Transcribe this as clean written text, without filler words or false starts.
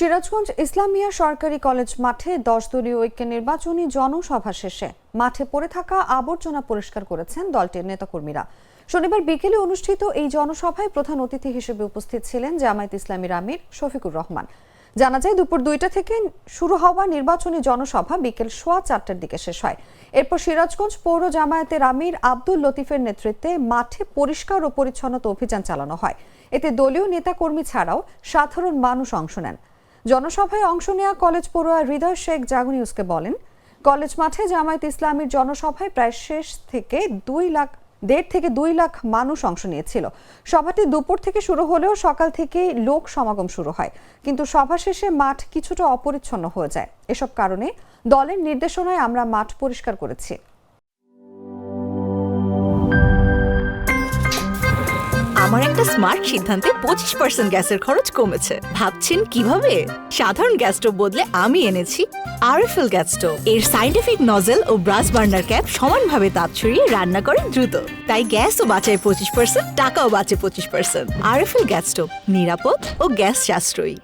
সিরাজগঞ্জ ইসলামিয়া সরকারি কলেজ মাঠে 10 দলীয় ঐক্যের নির্বাচনী জনসভা শেষে মাঠে পড়ে থাকা আবর্জনা পরিষ্কার করেছেন দলটির নেতাকর্মীরা। শনিবার বিকেলে অনুষ্ঠিত এই জনসভায় প্রধান অতিথি হিসেবে উপস্থিত ছিলেন জামায়াত ইসলামীর আমির শফিকুর রহমান। জানা যায় দুপুর 2টা থেকে শুরু হওয়া নির্বাচনী জনসভা বিকেল 4:15টার দিকে শেষ হয়। এরপর সিরাজগঞ্জ পৌর জামায়াতের আমির আব্দুল লতিফের নেতৃত্বে মাঠে পরিষ্কার ও পরিচ্ছন্নতা অভিযান চালানো হয়। এতে দলীয় নেতাকর্মী ছাড়াও সাধারণ মানুষ অংশ নেন। জনসভায় অংশ নেওয়া কলেজ পড়ুয়া হৃদয় শেখ জাগো নিউজকে বলেন, কলেজ মাঠে জামায়াত ইসলামীর জনসভায় প্রায় শেষ থেকে 1.5 থেকে 2 লাখ মানুষ অংশ নিয়েছিল। সভাটি দুপুর থেকে শুরু হলেও সকাল থেকেই লোক সমাগম শুরু হয়, কিন্তু সভা শেষে মাঠ কিছুটা অপরিচ্ছন্ন হয়ে যায়। এসব কারণে দলের নির্দেশনায় আমরা মাঠ পরিষ্কার করেছি। আমার একটা স্মার্ট সিদ্ধান্তে 25% গ্যাসের খরচ কমেছে। ভাবছেন কিভাবে? সাধারণ গ্যাস স্টোভ বদলে আমি এনেছি আরএফএল গ্যাস স্টোভ। এর সাইন্টিফিক নজল ও ব্রাস বার্নার ক্যাপ সমানভাবে তাপ ছড়িয়ে রান্না করে দ্রুত, তাই গ্যাসও বাঁচায় 25%, টাকাও বাঁচে 25%। আরএফএল গ্যাস স্টোভ নিরাপদ ও গ্যাস সাশ্রয়ী।